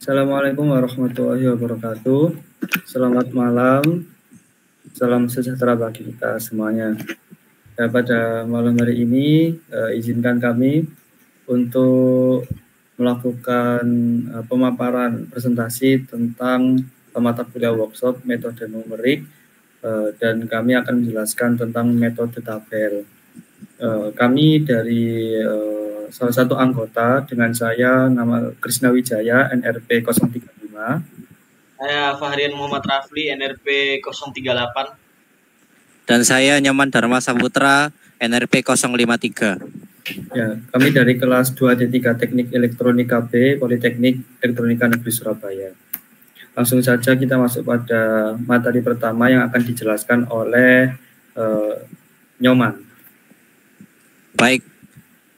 Assalamualaikum warahmatullahi wabarakatuh. Selamat malam, salam sejahtera bagi kita semuanya. Pada malam hari ini, izinkan kami untuk melakukan pemaparan presentasi tentang mata kuliah workshop metode numerik, dan kami akan menjelaskan tentang metode tabel. Kami dari salah satu anggota, dengan saya nama Krisna Wijaya, NRP 035. Saya Fahrian Muhammad Rafli, NRP 038. Dan saya Nyoman Dharma Saputra, NRP 053. Ya, kami dari kelas 2D3 Teknik Elektronika B, Politeknik Elektronika Negeri Surabaya. Langsung saja kita masuk pada materi pertama yang akan dijelaskan oleh Nyoman. Baik,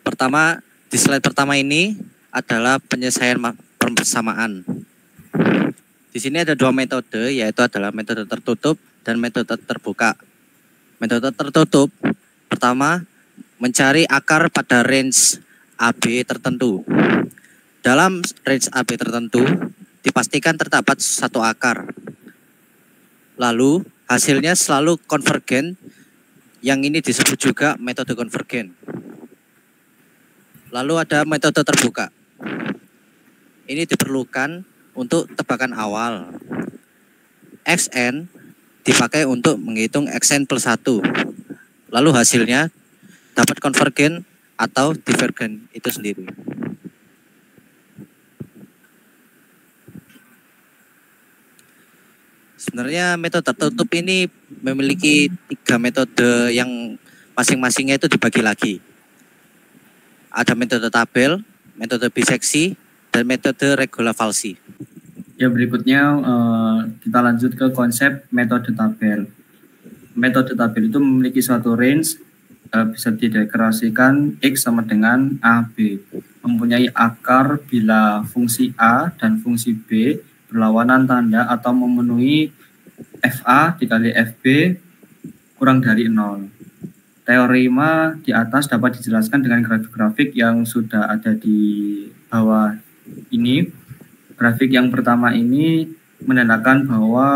pertama di slide pertama ini adalah penyelesaian persamaan. Di sini ada dua metode, yaitu adalah metode tertutup dan metode terbuka. Metode tertutup pertama mencari akar pada range AB tertentu. Dalam range AB tertentu dipastikan terdapat satu akar. Lalu hasilnya selalu konvergen, yang ini disebut juga metode konvergen. Lalu ada metode terbuka. Ini diperlukan untuk tebakan awal. Xn dipakai untuk menghitung Xn plus 1. Lalu hasilnya dapat konvergen atau divergen itu sendiri. Sebenarnya metode tertutup ini memiliki 3 metode yang masing-masingnya itu dibagi lagi. Ada metode tabel, metode biseksi, dan metode regula falsi. Ya, berikutnya kita lanjut ke konsep metode tabel. Metode tabel itu memiliki suatu range, bisa dideklarasikan X sama dengan AB. Mempunyai akar bila fungsi A dan fungsi B berlawanan tanda atau memenuhi FA dikali FB kurang dari 0. Teorema di atas dapat dijelaskan dengan grafik-grafik yang sudah ada di bawah ini. Grafik yang pertama ini menandakan bahwa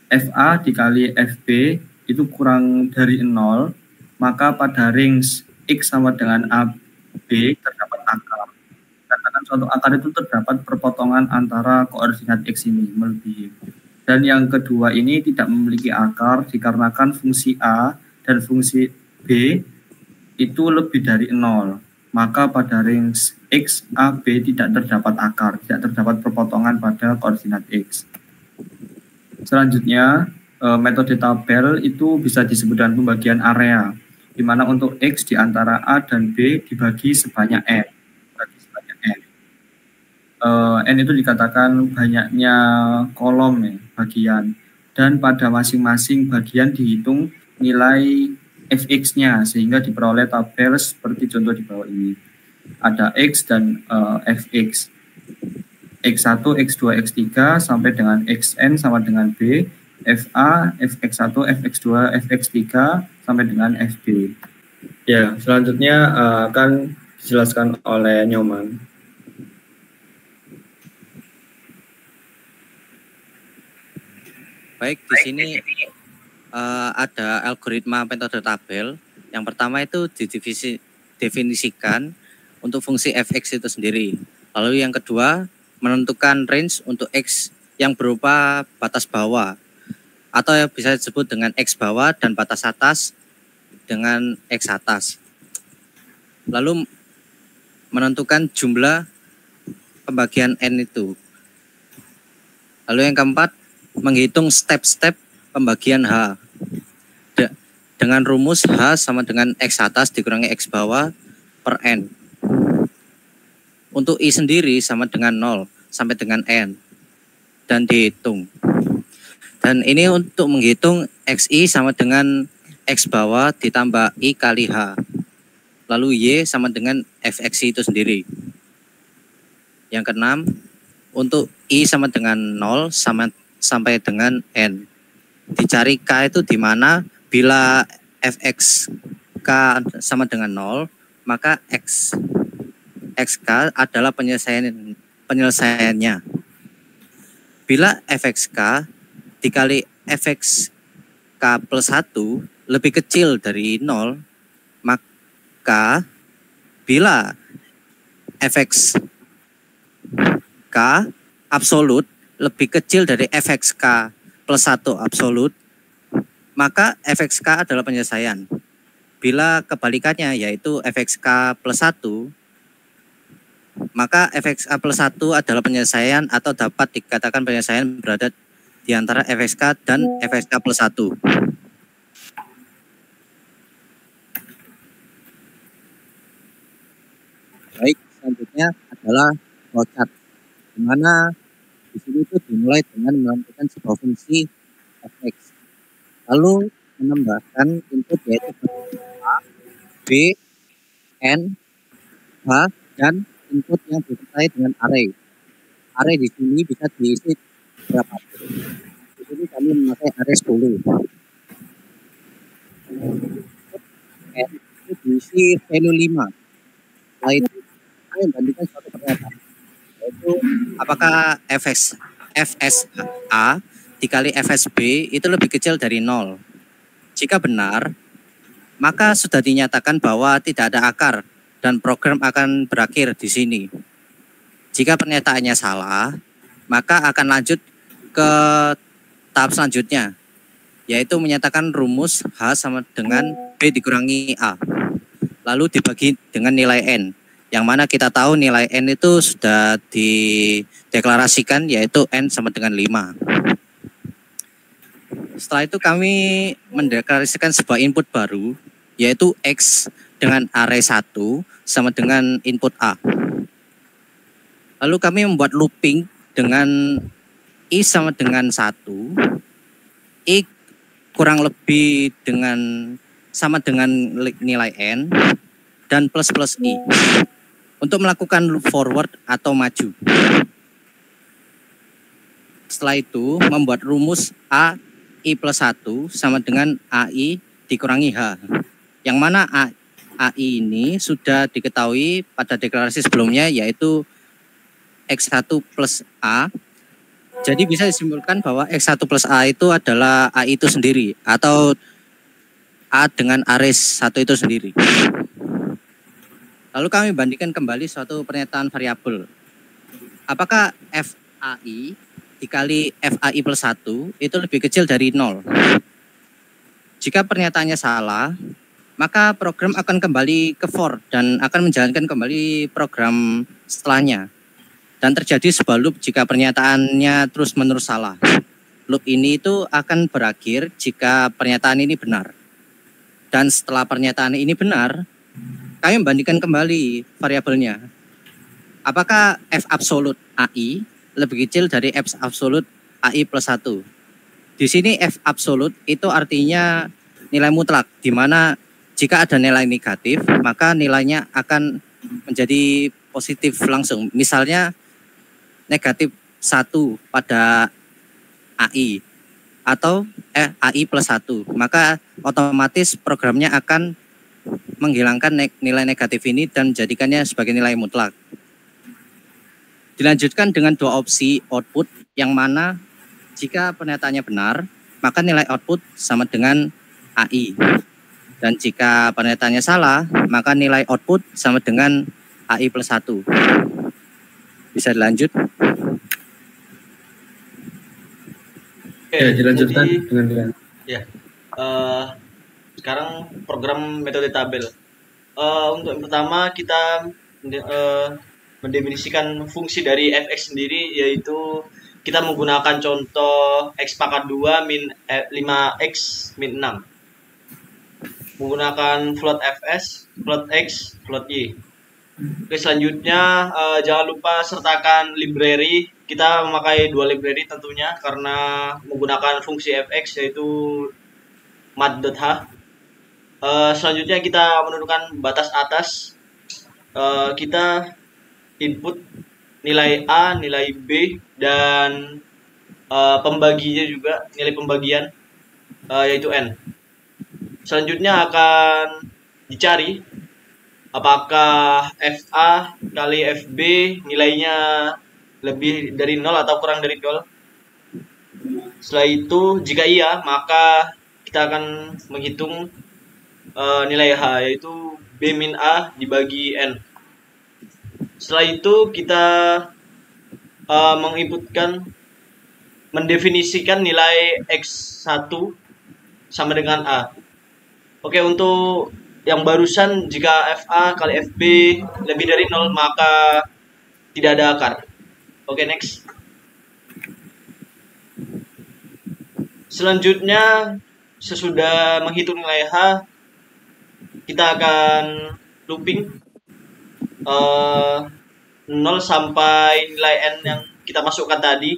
FA dikali FB itu kurang dari 0, maka pada range X sama dengan AB terdapat akar. Katakan suatu akar itu terdapat perpotongan antara koordinat X ini melebihi. Dan yang kedua ini tidak memiliki akar dikarenakan fungsi A dan fungsi B itu lebih dari 0. Maka pada range X, A, B tidak terdapat akar, tidak terdapat perpotongan pada koordinat X. Selanjutnya, metode tabel itu bisa disebut dengan pembagian area, di mana untuk X di antara A dan B dibagi sebanyak N. N itu dikatakan banyaknya kolom bagian, dan pada masing-masing bagian dihitung nilai fx-nya sehingga diperoleh tabel seperti contoh di bawah ini. Ada x dan fx. X1, X2, X3 sampai dengan Xn sama dengan B, FA, Fx1, Fx2, Fx3 sampai dengan Fb. Ya, selanjutnya akan dijelaskan oleh Nyoman. Baik, di sini ada algoritma metode tabel. Yang pertama itu didefinisikan untuk fungsi fx itu sendiri. Lalu yang kedua menentukan range untuk x yang berupa batas bawah, atau yang bisa disebut dengan x bawah dan batas atas dengan x atas. Lalu menentukan jumlah pembagian n itu. Lalu yang keempat menghitung step-step pembagian H dengan rumus H sama dengan X atas dikurangi X bawah per N. Untuk I sendiri sama dengan 0 sampai dengan N dan dihitung. Dan ini untuk menghitung XI sama dengan X bawah ditambah I kali H. Lalu Y sama dengan FXI itu sendiri. Yang keenam, untuk I sama dengan 0 sampai dengan N. Dicari K itu di mana bila fx K sama dengan 0, maka XK adalah penyelesaian penyelesaiannya. Bila fxk dikali fxk plus 1 lebih kecil dari 0, maka bila fxk absolut lebih kecil dari fxk plus 1 absolut, maka fxk adalah penyelesaian. Bila kebalikannya yaitu fxk plus 1, maka fxk plus 1 adalah penyelesaian atau dapat dikatakan penyelesaian berada di antara fxk dan fxk plus 1. Baik, selanjutnya adalah flowchart, di mana di sini itu dimulai dengan menentukan sebuah fungsi fx, lalu menambahkan input yaitu a, b, n, h, dan input yang disertai dengan array. Array di sini bisa diisi berapa? Di sini kami memakai array 10. N itu diisi value 5. Setelah itu kami membandingkan suatu pernyataan, yaitu apakah fsa dikali fsb itu lebih kecil dari 0. Jika benar, maka sudah dinyatakan bahwa tidak ada akar dan program akan berakhir di sini. Jika pernyataannya salah, maka akan lanjut ke tahap selanjutnya, yaitu menyatakan rumus H sama dengan B dikurangi A, lalu dibagi dengan nilai N, yang mana kita tahu nilai N itu sudah dideklarasikan, yaitu N sama dengan 5. Setelah itu kami mendeklarasikan sebuah input baru, yaitu X dengan array 1 sama dengan input A. Lalu kami membuat looping dengan I sama dengan 1, I kurang lebih sama dengan nilai N, dan plus I untuk melakukan loop forward atau maju. Setelah itu membuat rumus AI plus 1 sama dengan AI dikurangi H, yang mana AI ini sudah diketahui pada deklarasi sebelumnya, yaitu X1 plus A. Jadi bisa disimpulkan bahwa X1 plus A itu adalah AI itu sendiri, atau A dengan array 1 itu sendiri. Lalu kami bandingkan kembali suatu pernyataan variabel. Apakah FAI dikali FAI plus 1 itu lebih kecil dari 0? Jika pernyataannya salah, maka program akan kembali ke for dan akan menjalankan kembali program setelahnya. Dan terjadi sebuah loop jika pernyataannya terus-menerus salah. Loop ini itu akan berakhir jika pernyataan ini benar. Dan setelah pernyataan ini benar, kami membandingkan kembali variabelnya. Apakah F absolute AI lebih kecil dari F absolute AI plus 1? Di sini F absolute itu artinya nilai mutlak, di mana jika ada nilai negatif, maka nilainya akan menjadi positif langsung. Misalnya negatif 1 pada AI atau AI plus 1, maka otomatis programnya akan menghilangkan nilai negatif ini dan menjadikannya sebagai nilai mutlak. Dilanjutkan dengan dua opsi output, yang mana jika pernyataannya benar, maka nilai output sama dengan AI. Dan jika pernyataannya salah, maka nilai output sama dengan AI plus 1. Bisa dilanjut? Ya, dilanjutkan dengan ya. Sekarang program metode tabel. Untuk yang pertama kita mendefinisikan fungsi dari fx sendiri, yaitu kita menggunakan contoh x pangkat 2 min 5x min 6. Menggunakan float fs, float x, float y. Oke, selanjutnya jangan lupa sertakan library. Kita memakai dua library tentunya karena menggunakan fungsi fx, yaitu mat.h. Selanjutnya kita menentukan batas atas. Kita input nilai A, nilai B, dan pembaginya juga, nilai pembagian, yaitu N. Selanjutnya akan dicari apakah FA kali FB nilainya lebih dari 0 atau kurang dari 0. Setelah itu jika iya, maka kita akan menghitung nilai H, yaitu B min A dibagi N. Setelah itu kita mendefinisikan nilai X1 sama dengan A. Oke, untuk yang barusan, jika FA kali FB lebih dari 0, maka tidak ada akar. Oke, next. Selanjutnya, sesudah menghitung nilai H, kita akan looping 0 sampai nilai N yang kita masukkan tadi.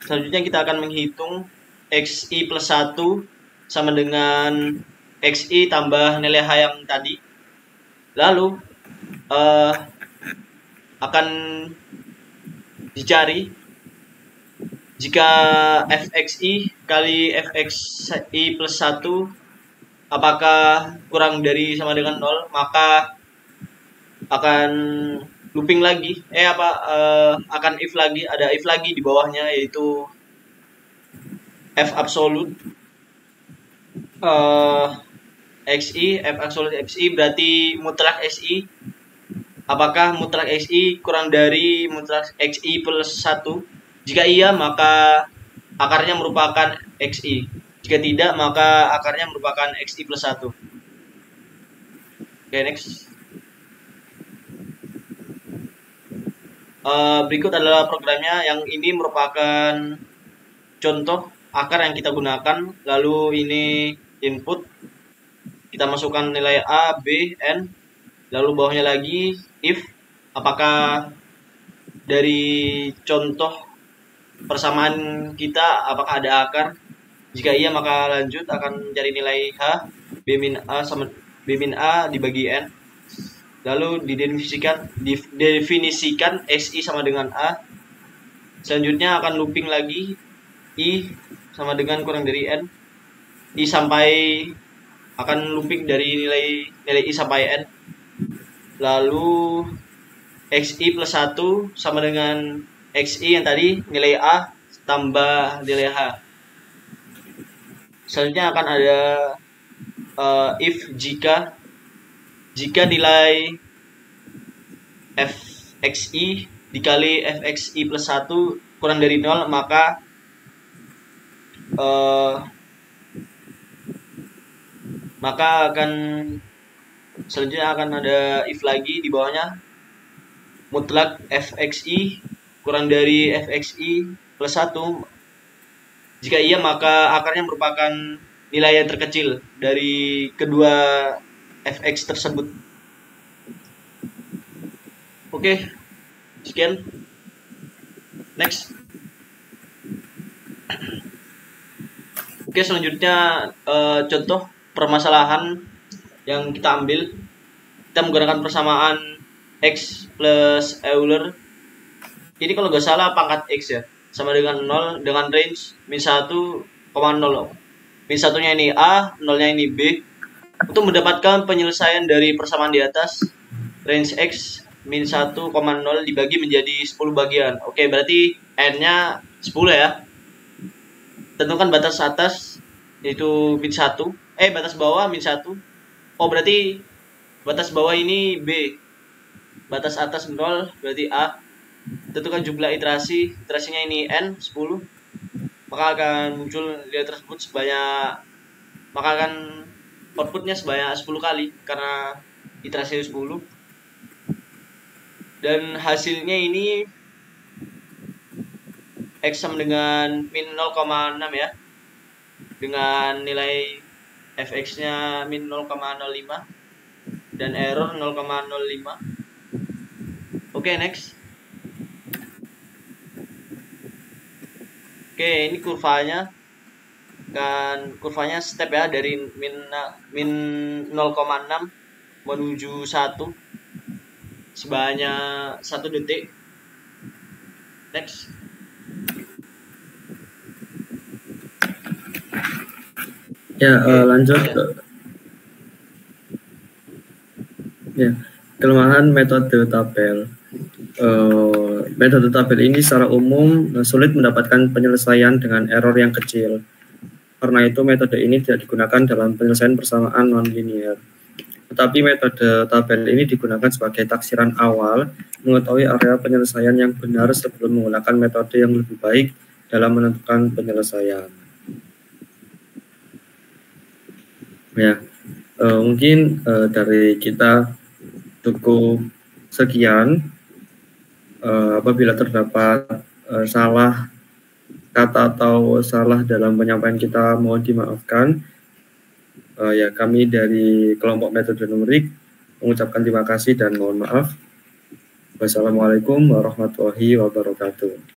Selanjutnya kita akan menghitung XI plus 1 sama dengan XI tambah nilai H yang tadi. Lalu akan dicari jika fxi kali fxi plus 1 apakah kurang dari sama dengan 0, maka akan looping lagi, akan if lagi, ada if lagi di bawahnya, yaitu f absolute xi, f absolute xi berarti mutlak xi, apakah mutlak xi kurang dari mutlak xi plus 1. Jika iya, maka akarnya merupakan xi. Jika tidak, maka akarnya merupakan xi plus 1. Oke, next. Berikut adalah programnya. Yang ini merupakan contoh akar yang kita gunakan. Lalu ini input. Kita masukkan nilai A, B, N. Lalu bawahnya lagi if. Apakah dari contoh persamaan kita apakah ada akar? Jika iya, maka lanjut akan mencari nilai H, B min A sama B min A dibagi N. Lalu didefinisikan SI sama dengan A. Selanjutnya akan looping lagi I sama dengan kurang dari N. I sampai akan looping dari nilai I sampai N. Lalu XI plus 1 sama dengan XI yang tadi, nilai A tambah nilai H. Selanjutnya akan ada if jika nilai fxi dikali fxi plus 1 kurang dari 0, maka akan selanjutnya akan ada if lagi di bawahnya, mutlak fxi kurang dari fxi plus 1. Jika iya, maka akarnya merupakan nilai yang terkecil dari kedua fx tersebut. Oke, sekian. Next. Oke, selanjutnya contoh permasalahan yang kita ambil. Kita menggunakan persamaan X plus Euler. Ini kalau nggak salah pangkat X ya, sama dengan 0 dengan range min 1,0. Min 1-nya ini A, 0-nya ini B. Untuk mendapatkan penyelesaian dari persamaan di atas, range X min 1,0 dibagi menjadi 10 bagian. Oke, berarti N-nya 10 ya. Tentukan batas atas, yaitu min 1. Batas bawah min 1. Oh, berarti batas bawah ini B. Batas atas 0, berarti A. Tentukan jumlah iterasinya ini N, 10. Maka akan muncul nilai tersebut maka akan outputnya sebanyak 10 kali, karena iterasi 10. Dan hasilnya ini X sama dengan min 0,6 ya, dengan nilai fx-nya min 0,05 dan error 0,05. Oke, next. Oke, ini kurvanya. Kan kurvanya step ya, dari min 0,6 menuju 1 sebanyak 1 detik. Next. Ya, lanjut. Ya, kelemahan metode tabel. metode tabel ini secara umum sulit mendapatkan penyelesaian dengan error yang kecil. Karena itu metode ini tidak digunakan dalam penyelesaian persamaan non-linear. Tetapi metode tabel ini digunakan sebagai taksiran awal mengetahui area penyelesaian yang benar sebelum menggunakan metode yang lebih baik dalam menentukan penyelesaian. Ya, mungkin dari kita cukup sekian. Apabila terdapat salah kata atau salah dalam penyampaian kita, mohon dimaafkan. Ya, kami dari kelompok metode numerik mengucapkan terima kasih dan mohon maaf. Wassalamualaikum warahmatullahi wabarakatuh.